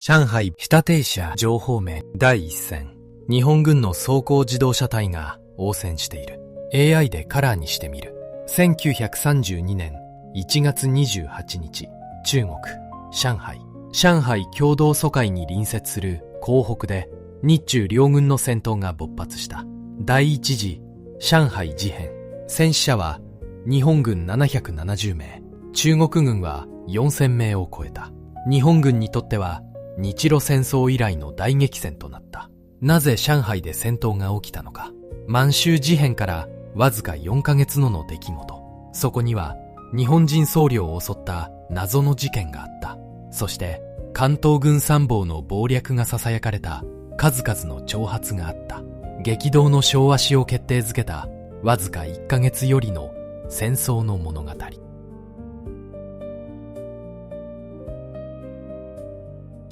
上海北停車情報面第一線。日本軍の装甲自動車隊が応戦している。 AI でカラーにしてみる。1932年1月28日、中国上海。上海共同租界に隣接する江北で日中両軍の戦闘が勃発した。第一次上海事変。戦死者は日本軍770名、中国軍は4000名を超えた。日本軍にとっては日露戦争以来の大激戦となった。なぜ上海で戦闘が起きたのか。満州事変からわずか4ヶ月の出来事。そこには日本人僧侶を襲った謎の事件があった。そして関東軍参謀の謀略が囁かれた数々の挑発があった。激動の昭和史を決定づけたわずか1ヶ月よりの戦争の物語。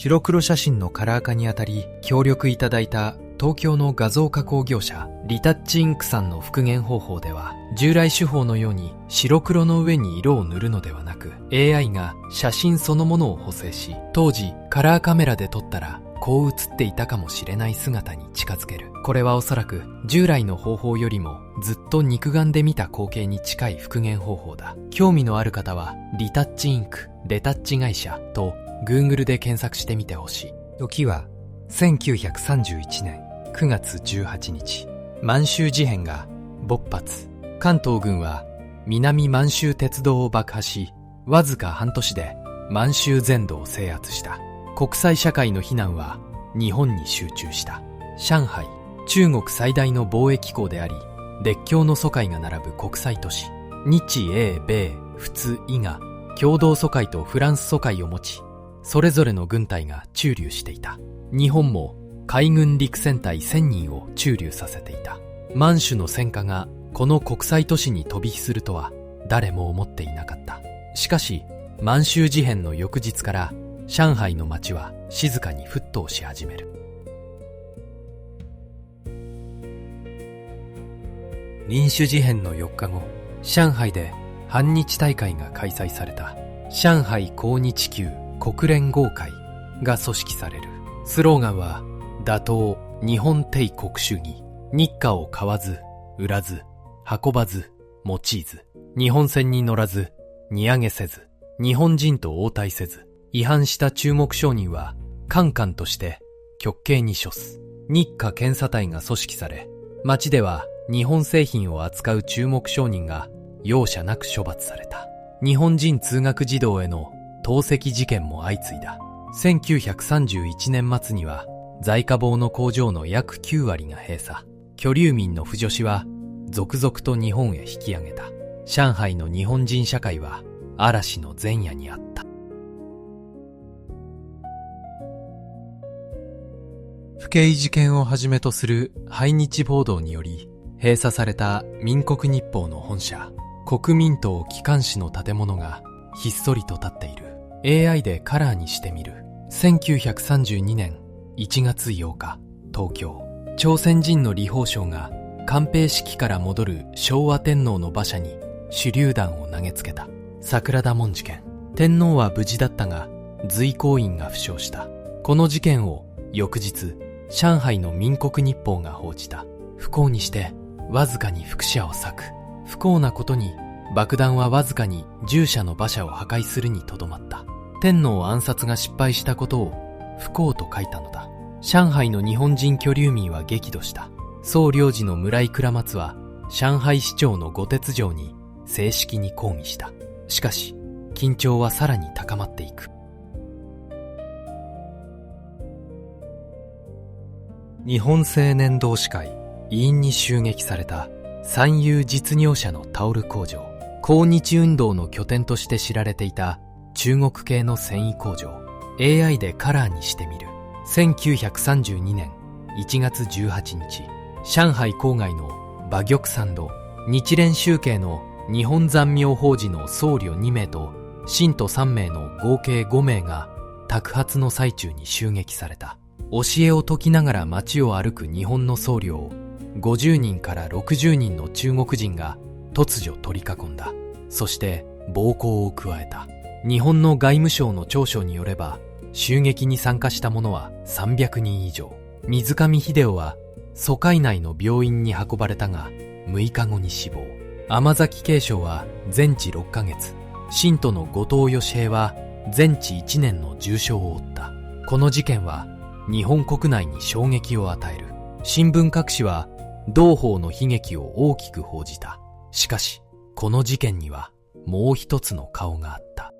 白黒写真のカラー化にあたり協力いただいた東京の画像加工業者リタッチインクさんの復元方法では、従来手法のように白黒の上に色を塗るのではなく、 AI が写真そのものを補正し、当時カラーカメラで撮ったらこう写っていたかもしれない姿に近づける。これはおそらく従来の方法よりもずっと肉眼で見た光景に近い復元方法だ。興味のある方はリタッチインクレタッチ会社と Google で検索してみてほしい。時は1931年9月18日、満州事変が勃発。関東軍は南満州鉄道を爆破し、わずか半年で満州全土を制圧した。国際社会の非難は日本に集中した。上海、中国最大の貿易港であり、列強の租界が並ぶ国際都市。日英米仏伊が共同租界とフランス租界を持ち、それぞれの軍隊が駐留していた。日本も海軍陸戦隊1000人を駐留させていた。満州の戦火がこの国際都市に飛び火するとは誰も思っていなかった。しかし満州事変の翌日から上海の街は静かに沸騰し始める。臨州事変の4日後、上海で反日大会が開催された。上海抗日級国連合会が組織される。スローガンは打倒日本帝国主義。日華を買わず売らず運ばず用いず、日本船に乗らず荷揚げせず、日本人と応対せず、違反した中国商人はカンカンとして極刑に処す。日華検査隊が組織され、街では日本製品を扱う中国商人が容赦なく処罰された。日本人通学児童への投石事件も相次いだ。1931年末には在家棒の工場の約9割が閉鎖。居留民の扶助士は続々と日本へ引き上げた。上海の日本人社会は嵐の前夜にあった。不敬事件をはじめとする排日暴動により閉鎖された民国日報の本社、国民党機関紙の建物がひっそりと立っている。 AI でカラーにしてみる。1932年1月8日、東京。朝鮮人の李鵬章が官兵式から戻る昭和天皇の馬車に手榴弾を投げつけた。桜田門事件。天皇は無事だったが随行員が負傷した。この事件を翌日、上海の民国日報が報じた。不幸にしてわずかに複写を割く。不幸なことに爆弾はわずかに従者の馬車を破壊するにとどまった。天皇暗殺が失敗したことを不幸と書いたのだ。上海の日本人居留民は激怒した。宋領事の村井倉松は上海市長の呉鉄城に正式に抗議した。しかし緊張はさらに高まっていく。日本青年同志会委員に襲撃された三遊実業者のタオル工場。抗日運動の拠点として知られていた中国系の繊維工場。 AI でカラーにしてみる。1932年1月18日、上海郊外の馬玉山道、日蓮宗系の日本残明法寺の僧侶2名と信徒3名の合計5名が托発の最中に襲撃された。教えを説きながら街を歩く日本の僧侶を50人から60人の中国人が突如取り囲んだ。そして暴行を加えた。日本の外務省の調書によれば、襲撃に参加した者は300人以上。水上秀夫は疎開内の病院に運ばれたが6日後に死亡。天崎慶章は全治6ヶ月。信徒の後藤義平は全治1年の重傷を負った。この事件は日本国内に衝撃を与える。新聞各紙は同法の悲劇を大きく報じた。しかし、この事件にはもう一つの顔があった。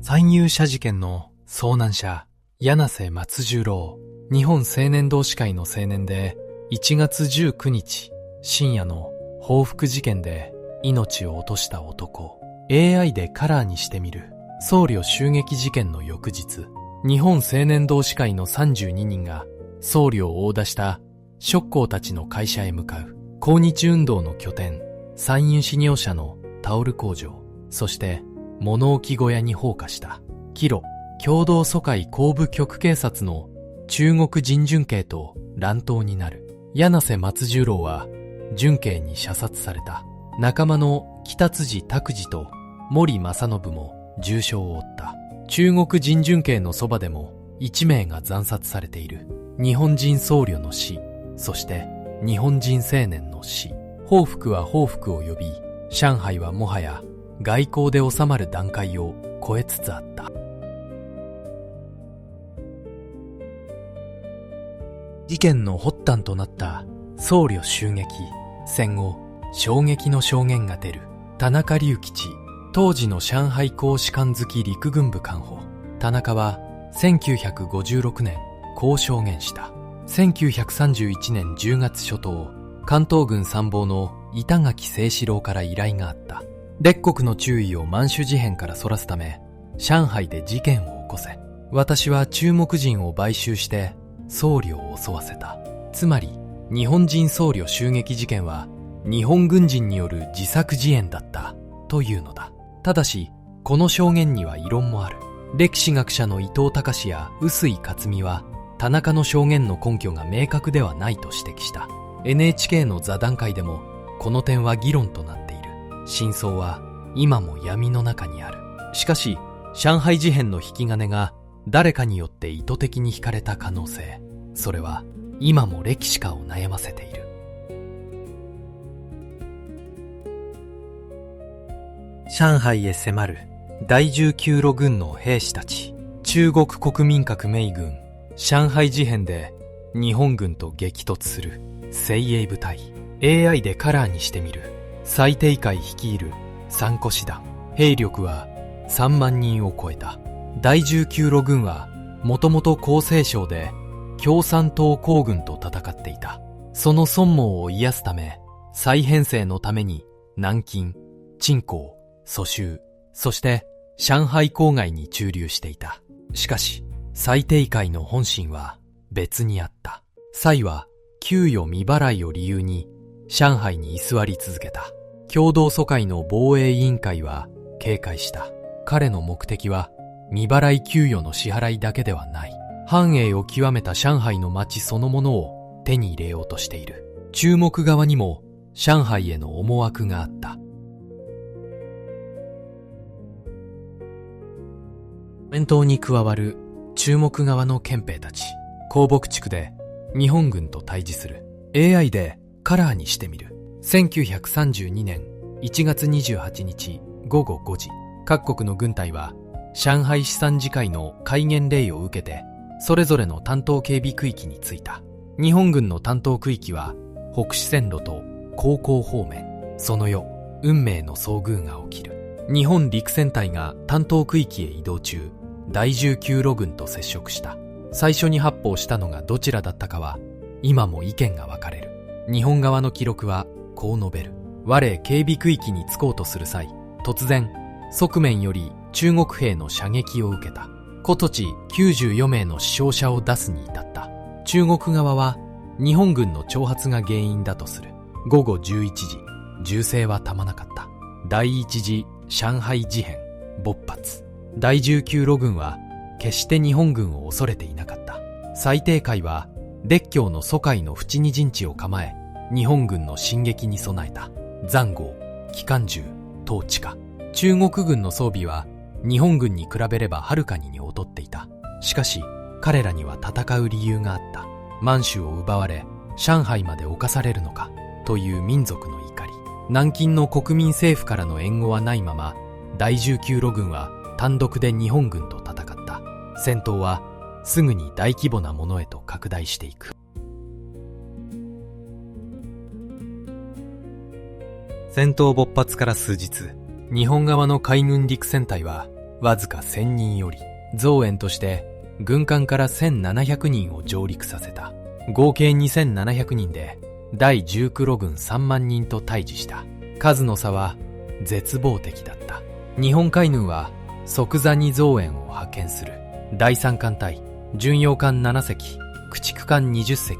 参入者事件の遭難者、柳瀬松十郎、日本青年同志会の青年で、1月19日、深夜の報復事件で命を落とした男。AI でカラーにしてみる。僧侶襲撃事件の翌日、日本青年同志会の32人が僧侶を殴打した職工たちの会社へ向かう。抗日運動の拠点、山陰市業者のタオル工場、そして物置小屋に放火した。キロ、共同疎開後部局警察の中国人準警と乱闘になる。柳瀬松十郎は準警に射殺された。仲間の北辻拓司と森正信も重傷を負った。中国人準警のそばでも1名が惨殺されている。日本人僧侶の死、そして日本人青年の死。報復は報復を呼び、上海はもはや外交で収まる段階を超えつつあった。事件の発端となった僧侶襲撃。戦後、衝撃の証言が出る。田中隆吉、当時の上海港士官付陸軍部官補。田中は1956年、こう証言した。1931年10月初頭、関東軍参謀の板垣清志郎から依頼があった。列国の注意を満州事変からそらすため、上海で事件を起こせ。私は中国人を買収して僧侶を襲わせた。つまり、日本人僧侶襲撃事件は日本軍人による自作自演だったというのだ。ただし、この証言には異論もある。歴史学者の伊藤隆や臼井克美は、田中の証言の根拠が明確ではないと指摘した。NHK の座談会でもこの点は議論となっている。真相は今も闇の中にある。しかし、上海事変の引き金が誰かによって意図的に引かれた可能性、それは今も歴史家を悩ませている。上海へ迫る第19路軍の兵士たち。中国国民革命軍上海事変で日本軍と激突する精鋭部隊。 AI でカラーにしてみる。最低会率いる三個師団。兵力は3万人を超えた。第19路軍はもともと厚生省で共産党皇軍と戦っていた。その損耗を癒すため、再編成のために南京、鎮江、蘇州、そして上海郊外に駐留していた。しかし、最低会の本心は別にあった。蔡は給与未払いを理由に上海に居座り続けた。共同疎開の防衛委員会は警戒した。彼の目的は未払い給与の支払いだけではない。繁栄を極めた上海の街そのものを手に入れようとしている。中国側にも上海への思惑があった。戦闘に加わる中国側の憲兵たち。江北地区で日本軍と対峙する。 AI でカラーにしてみる。1932年1月28日午後5時、各国の軍隊は上海市参事会の戒厳令を受けてそれぞれの担当警備区域に着いた。日本軍の担当区域は北市線路と高校方面。その夜、運命の遭遇が起きる。日本陸戦隊が担当区域へ移動中、第19路軍と接触した。最初に発砲したのがどちらだったかは今も意見が分かれる。日本側の記録はこう述べる。我警備区域に着こうとする際、突然側面より中国兵の射撃を受けた。小土地94名の死傷者を出すに至った。中国側は日本軍の挑発が原因だとする。午後11時、銃声は止まなかった。第一次上海事変勃発。第19路軍は決して日本軍を恐れていなかった。最低会は列強の疎開の淵に陣地を構え、日本軍の進撃に備えた。塹壕、機関銃、統治下。中国軍の装備は日本軍に比べればはるかに劣っていた。しかし彼らには戦う理由があった。満州を奪われ上海まで侵されるのかという民族の怒り。南京の国民政府からの援護はないまま、第19路軍は単独で日本軍と戦った。戦闘はすぐに大規模なものへと拡大していく。戦闘勃発から数日、日本側の海軍陸戦隊はわずか1000人より増援として軍艦から1700人を上陸させた。合計2700人で第19路軍3万人と対峙した。数の差は絶望的だった。日本海軍は即座に増援を派遣する。第3艦隊、巡洋艦7隻、駆逐艦20隻、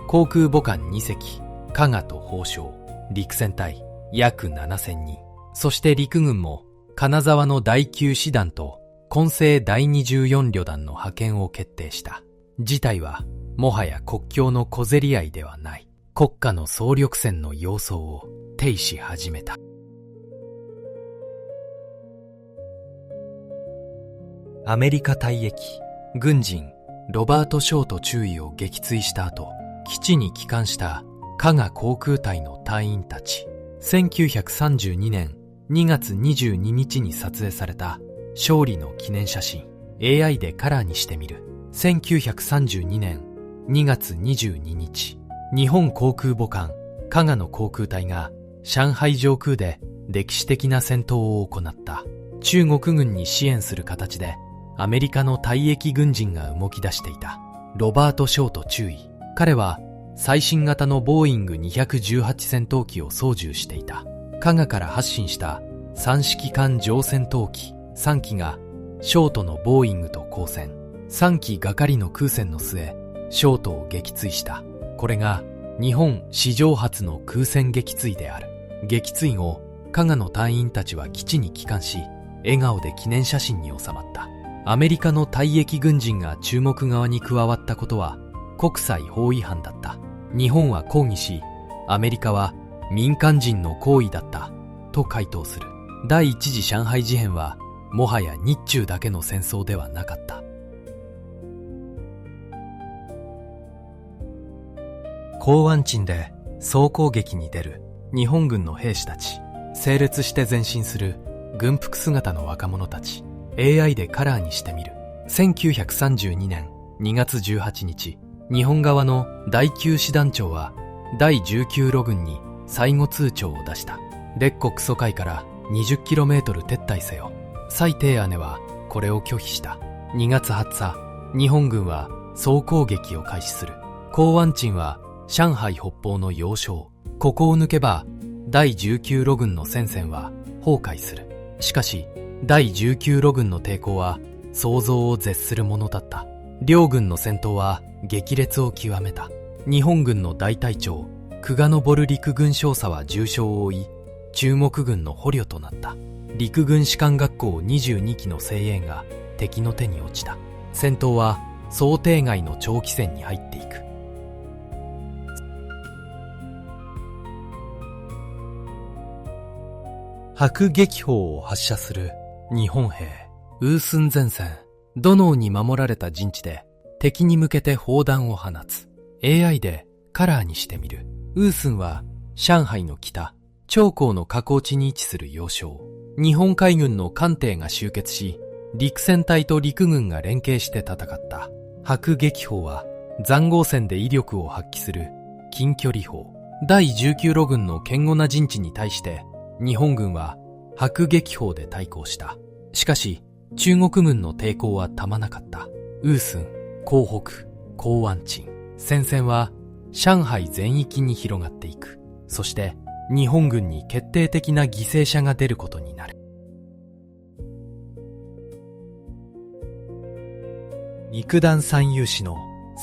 航空母艦2隻、加賀と宝生、陸戦隊約7000人。そして陸軍も金沢の第9師団と混成第24旅団の派遣を決定した。事態はもはや国境の小競り合いではない。国家の総力戦の様相を呈し始めた。アメリカ退役軍人ロバート・ショート中尉を撃墜した後、基地に帰還した加賀航空隊の隊員たち。1932年2月22日に撮影された勝利の記念写真。 AI でカラーにしてみる。1932年2月22日、日本航空母艦加賀の航空隊が上海上空で歴史的な戦闘を行った。中国軍に支援する形でアメリカの退役軍人が動き出していた。ロバート・ショート中尉。彼は最新型のボーイング218戦闘機を操縦していた。加賀から発進した3式艦上戦闘機3機がショートのボーイングと交戦。3機がかりの空戦の末、ショートを撃墜した。これが日本史上初の空戦撃墜である。撃墜後、加賀の隊員たちは基地に帰還し、笑顔で記念写真に収まった。アメリカの退役軍人が中国側に加わったことは国際法違反だった。日本は抗議し、アメリカは民間人の行為だったと回答する。第一次上海事変はもはや日中だけの戦争ではなかった。港湾鎮で総攻撃に出る日本軍の兵士たち。整列して前進する軍服姿の若者たち。AI でカラーにしてみる。1932年2月18日、日本側の第9師団長は第19路軍に最後通牒を出した。列国疎開から 20km 撤退せよ。蔡帝姉はこれを拒否した。2月20日、日本軍は総攻撃を開始する。港湾鎮は上海北方の要衝。ここを抜けば第19路軍の戦線は崩壊する。しかし第19路軍の抵抗は想像を絶するものだった。両軍の戦闘は激烈を極めた。日本軍の大隊長久我昇陸軍少佐は重傷を負い、中国軍の捕虜となった。陸軍士官学校22機の精鋭が敵の手に落ちた。戦闘は想定外の長期戦に入っていく。迫撃砲を発射する日本兵。ウースン前線、土のうに守られた陣地で敵に向けて砲弾を放つ。 AI でカラーにしてみる。ウースンは上海の北、長江の河口地に位置する要衝。日本海軍の艦艇が集結し、陸戦隊と陸軍が連携して戦った。迫撃砲は塹壕戦で威力を発揮する近距離砲。第19路軍の堅固な陣地に対して日本軍は迫撃砲で対抗した。しかし中国軍の抵抗はたまなかった。ウースン、江北、港湾鎮。戦線は上海全域に広がっていく。そして日本軍に決定的な犠牲者が出ることになる。肉弾三勇士の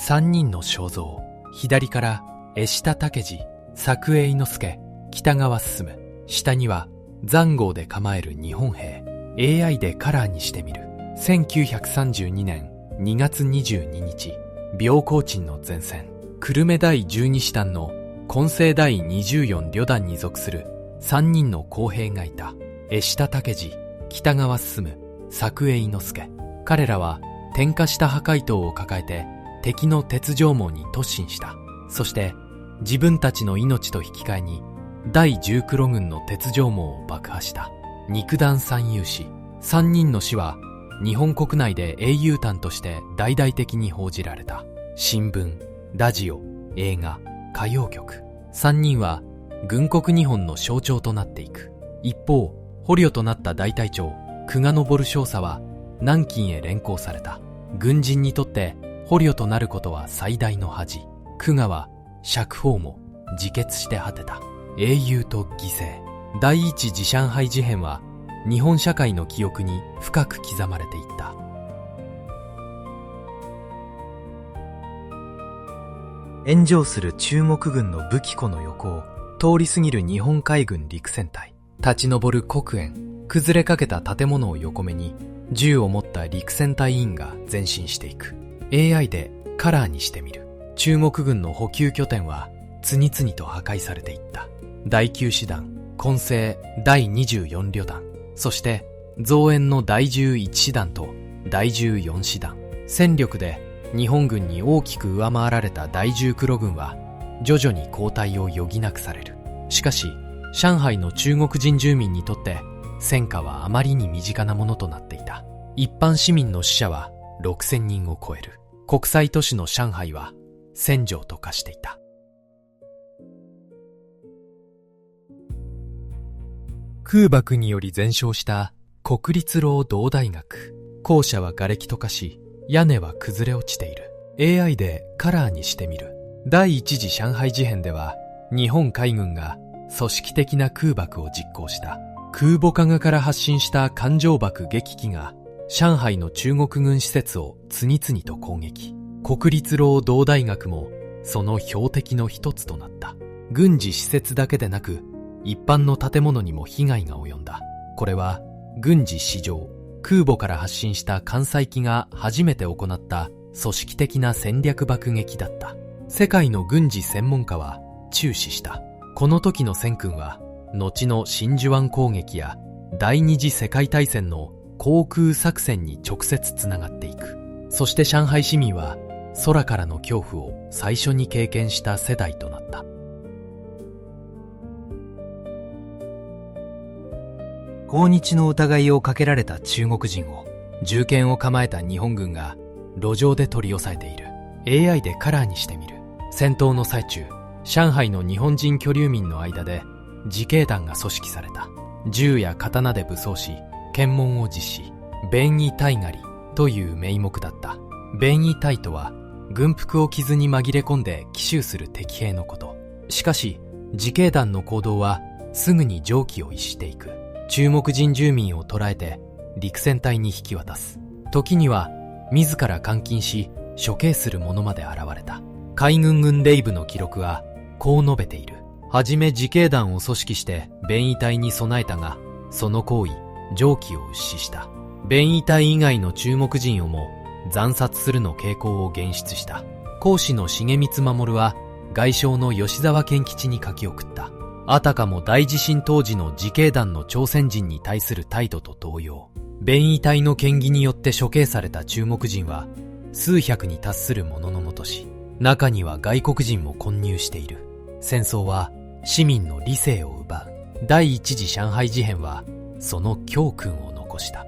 3人の肖像。左から江下武次、作栄伊之助、北川進。下には塹壕で構える日本兵。 AI でカラーにしてみる。1932年2月22日、廟港鎮の前線、久留米第12師団の混成第24旅団に属する3人の工兵がいた。江下武次、北川進、作栄之助。彼らは点火した破壊刀を抱えて敵の鉄条網に突進した。そして自分たちの命と引き換えに第十黒軍の鉄条網を爆破した。肉弾三勇士。3人の死は日本国内で英雄譚として大々的に報じられた。新聞、ラジオ、映画、歌謡曲。3人は軍国日本の象徴となっていく。一方、捕虜となった大隊長久我昇少佐は南京へ連行された。軍人にとって捕虜となることは最大の恥。久我は釈放も自決して果てた。英雄と犠牲。第一次上海事変は日本社会の記憶に深く刻まれていった。炎上する中国軍の武器庫の横を通り過ぎる日本海軍陸戦隊。立ち上る黒煙。崩れかけた建物を横目に銃を持った陸戦隊員が前進していく。 AI でカラーにしてみる。中国軍の補給拠点は次々と破壊されていった。第9師団、混成第24旅団、そして増援の第11師団と第14師団。戦力で日本軍に大きく上回られた第10黒軍は徐々に後退を余儀なくされる。しかし上海の中国人住民にとって戦火はあまりに身近なものとなっていた。一般市民の死者は6000人を超える。国際都市の上海は戦場と化していた。空爆により全焼した国立労働大学。校舎は瓦礫と化し、屋根は崩れ落ちている。 AI でカラーにしてみる。第一次上海事変では日本海軍が組織的な空爆を実行した。空母化側から発進した艦上爆撃機が上海の中国軍施設を次々と攻撃。国立労働大学もその標的の一つとなった。軍事施設だけでなく一般の建物にも被害が及んだ。これは軍事史上空母から発進した艦載機が初めて行った組織的な戦略爆撃だった。世界の軍事専門家は注視した。この時の戦訓は後の真珠湾攻撃や第二次世界大戦の航空作戦に直接つながっていく。そして上海市民は空からの恐怖を最初に経験した世代となった。抗日の疑いをかけられた中国人を銃剣を構えた日本軍が路上で取り押さえている。 AI でカラーにしてみる。戦闘の最中、上海の日本人居留民の間で自警団が組織された。銃や刀で武装し検問を実施。便衣隊狩りという名目だった。便衣隊とは軍服を着ずに紛れ込んで奇襲する敵兵のこと。しかし自警団の行動はすぐに常軌を逸していく。中国人住民を捕らえて陸戦隊に引き渡す。時には自ら監禁し処刑する者まで現れた。海軍軍令部の記録はこう述べている。はじめ自警団を組織して便衣隊に備えたが、その行為常軌を逸した。便衣隊以外の中国人をも惨殺するの傾向を現出した。講師の重光守は外相の吉沢賢吉に書き送った。あたかも大地震当時の自警団の朝鮮人に対する態度と同様、便衣隊の嫌疑によって処刑された中国人は数百に達するもののもとし、中には外国人も混入している。戦争は市民の理性を奪う。第一次上海事変はその教訓を残した。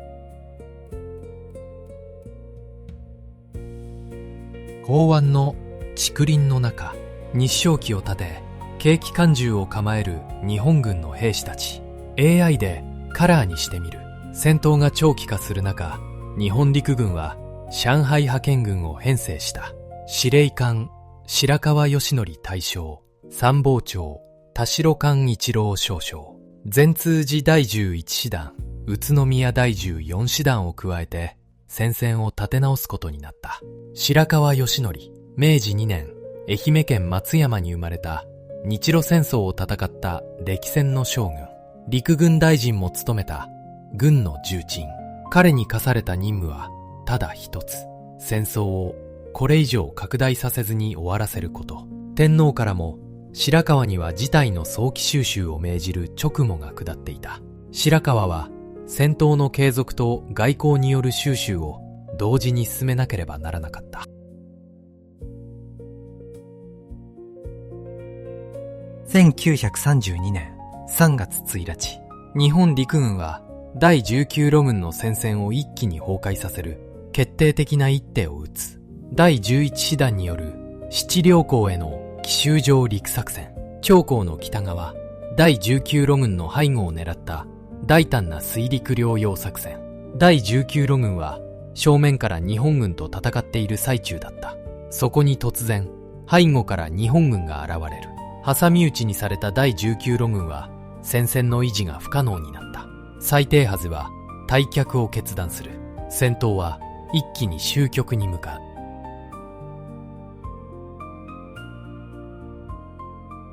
港湾の竹林の中、日章旗を立て軽機関銃を構える日本軍の兵士たち。 AI でカラーにしてみる。戦闘が長期化する中、日本陸軍は上海派遣軍を編成した。司令官白川義則大将、参謀長田代勘一郎少将、善通寺第11師団、宇都宮第14師団を加えて戦線を立て直すことになった。白川義則、明治2年愛媛県松山に生まれた日露戦争を戦った歴戦の将軍。陸軍大臣も務めた軍の重鎮。彼に課された任務はただ一つ。戦争をこれ以上拡大させずに終わらせること。天皇からも白川には事態の早期収拾を命じる勅語が下っていた。白河は戦闘の継続と外交による収拾を同時に進めなければならなかった。1932年3月1日、日本陸軍は第19路軍の戦線を一気に崩壊させる決定的な一手を打つ第11師団による七稜江への奇襲上陸作戦。長江の北側、第19路軍の背後を狙った大胆な水陸両用作戦。第19路軍は正面から日本軍と戦っている最中だった。そこに突然、背後から日本軍が現れる。挟み撃ちにされた第19路軍は戦線の維持が不可能になった。最低はずは退却を決断する。戦闘は一気に終局に向かう。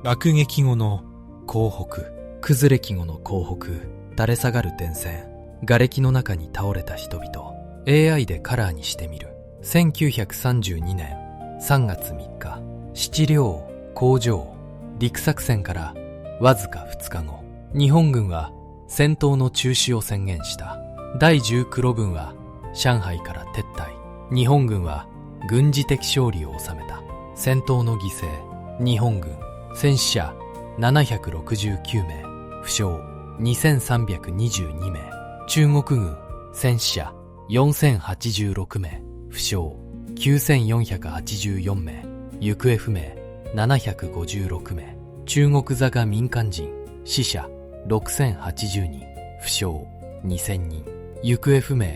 爆撃後の降北、崩れ期後の降北、垂れ下がる電線、瓦礫の中に倒れた人々、AI でカラーにしてみる。1932年3月3日、七稜工場陸作戦からわずか2日後、日本軍は戦闘の中止を宣言した。第19路軍は上海から撤退。日本軍は軍事的勝利を収めた。戦闘の犠牲、日本軍戦死者769名、負傷2322名。中国軍戦死者4086名、負傷9484名、行方不明756名。中国座が民間人死者6080人、負傷2000人、行方不明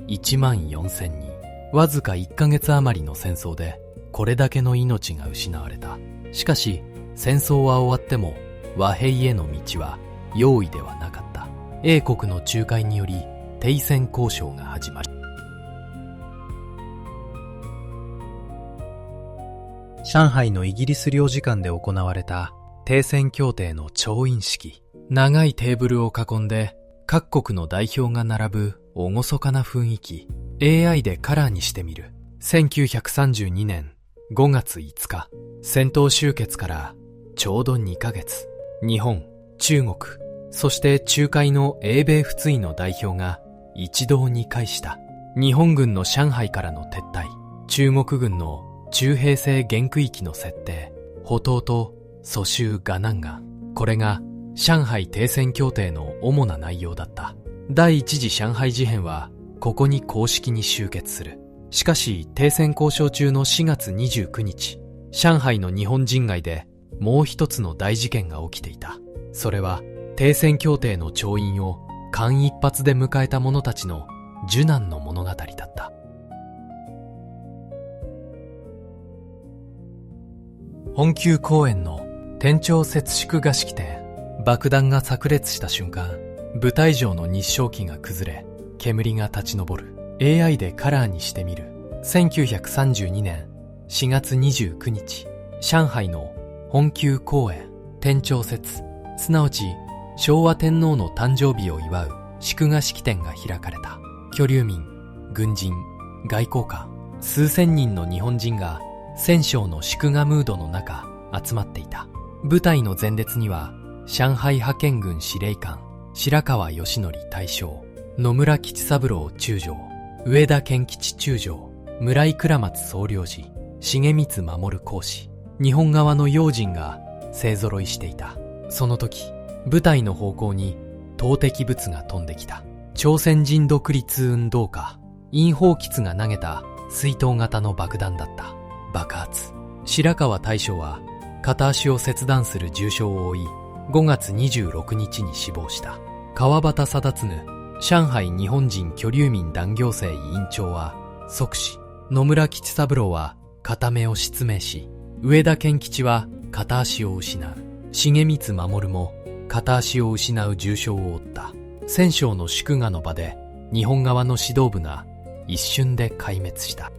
14000人。わずか1ヶ月余りの戦争でこれだけの命が失われた。しかし戦争は終わっても和平への道は容易ではなかった。英国の仲介により停戦交渉が始まる。上海のイギリス領事館で行われた停戦協定の調印式。長いテーブルを囲んで各国の代表が並ぶ厳かな雰囲気。AI でカラーにしてみる。1932年5月5日、戦闘終結からちょうど2ヶ月。日本、中国、そして仲介の英米仏意の代表が一堂に会した。日本軍の上海からの撤退、中国軍の中平西限区域の設定、歩島と蘇州河南岸。これが上海停戦協定の主な内容だった。第一次上海事変はここに公式に終結する。しかし停戦交渉中の4月29日、上海の日本人街でもう一つの大事件が起きていた。それは停戦協定の調印を間一髪で迎えた者たちの受難の物語だった。本宮公園の天長摂縮画式展。爆弾が炸裂した瞬間、舞台上の日照旗が崩れ、煙が立ち上る。AI でカラーにしてみる。1932年4月29日、上海の本宮公園天長摂、すなわち昭和天皇の誕生日を祝う祝賀式典が開かれた。居留民、軍人、外交官、数千人の日本人が戦勝の祝賀ムードの中集まっていた。舞台の前列には上海派遣軍司令官白河義則大将、野村吉三郎中将、上田健吉中将、村井倉松総領事、重光守公使、日本側の要人が勢揃いしていた。その時、舞台の方向に投擲物が飛んできた。朝鮮人独立運動家殷宝吉が投げた水筒型の爆弾だった。爆発。白河大将は片足を切断する重傷を負い、5月26日に死亡した。川端貞次、上海日本人居留民団行政委員長は即死。野村吉三郎は片目を失明し、上田健吉は片足を失う。重光守も片足を失う重傷を負った。戦勝の祝賀の場で日本側の指導部が一瞬で壊滅した。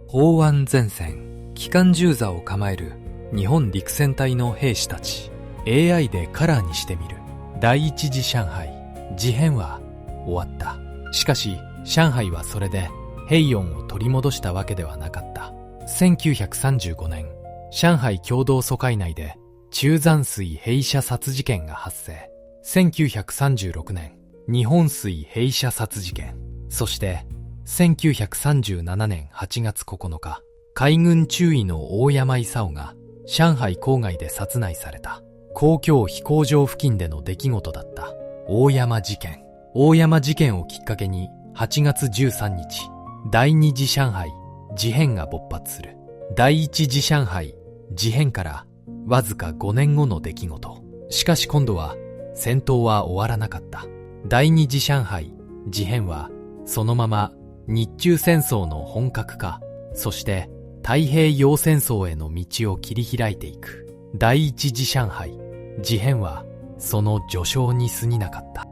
法湾前線、機関銃座を構える日本陸戦隊の兵士たち。AI でカラーにしてみる。第一次上海事変は終わった。しかし上海はそれで平穏を取り戻したわけではなかった。1935年、上海共同租界内で中山水弊社殺事件が発生。1936年、日本水弊社殺事件。そして、1937年8月9日、海軍中尉の大山勲が上海郊外で殺害された。公共飛行場付近での出来事だった。大山事件。大山事件をきっかけに8月13日、第二次上海事変が勃発する。第一次上海事変からわずか5年後の出来事。しかし今度は戦闘は終わらなかった。第二次上海事変はそのまま日中戦争の本格化、そして太平洋戦争への道を切り開いていく。第一次上海事変はその序章に過ぎなかった。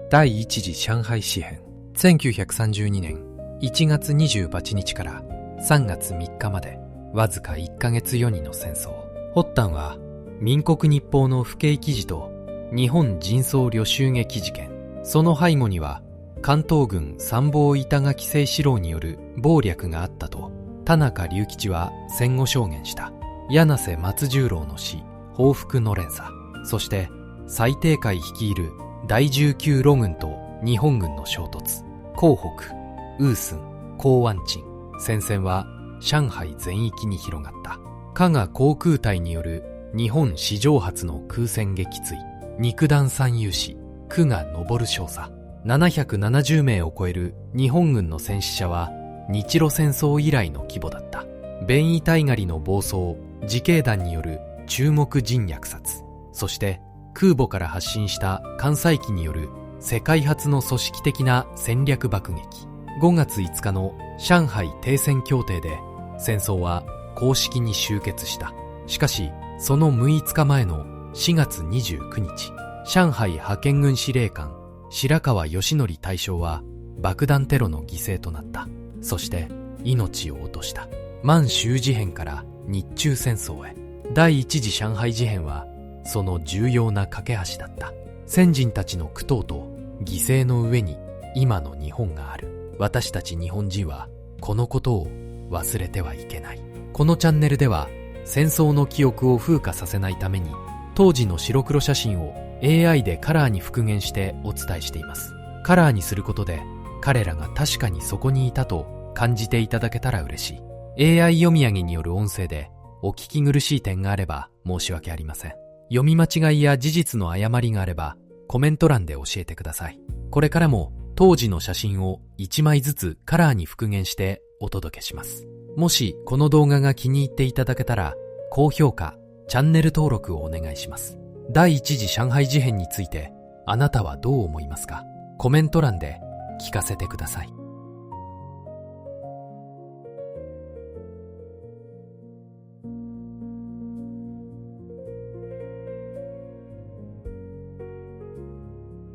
第一次上海事変。1932年1月28日から3月3日までわずか1ヶ月余儀の戦争。発端は民国日報の不景記事と日本人相旅襲撃事件。その背後には関東軍参謀板垣清四郎による謀略があったと田中隆吉は戦後証言した。柳瀬松十郎の死、報復の連鎖、そして蔡定海率いる第19路軍と日本軍の衝突。江北、ウースン、江湾鎮。戦線は上海全域に広がった。加賀航空隊による日本史上初の空戦撃墜。肉弾三勇士、久我昇少佐。770名を超える日本軍の戦死者は日露戦争以来の規模だった。便衣隊狩りの暴走、自警団による中国人虐殺、そして空母から発進した艦載機による世界初の組織的な戦略爆撃。5月5日の上海停戦協定で戦争は公式に終結した。しかし、その6日前の4月29日、上海派遣軍司令官白川義則大将は爆弾テロの犠牲となった。そして命を落とした。満州事変から日中戦争へ。第一次上海事変はその重要な架け橋だった。先人たちの苦闘と犠牲の上に今の日本がある。私たち日本人はこのことを忘れてはいけない。このチャンネルでは戦争の記憶を風化させないために当時の白黒写真を AI でカラーに復元してお伝えしています。カラーにすることで彼らが確かにそこにいたと感じていただけたら嬉しい。AI 読み上げによる音声でお聞き苦しい点があれば申し訳ありません。読み間違いや事実の誤りがあればコメント欄で教えてください。これからも当時の写真を1枚ずつカラーに復元してお届けします。もしこの動画が気に入っていただけたら高評価、チャンネル登録をお願いします。第一次上海事変についてあなたはどう思いますか？コメント欄で聞かせてください。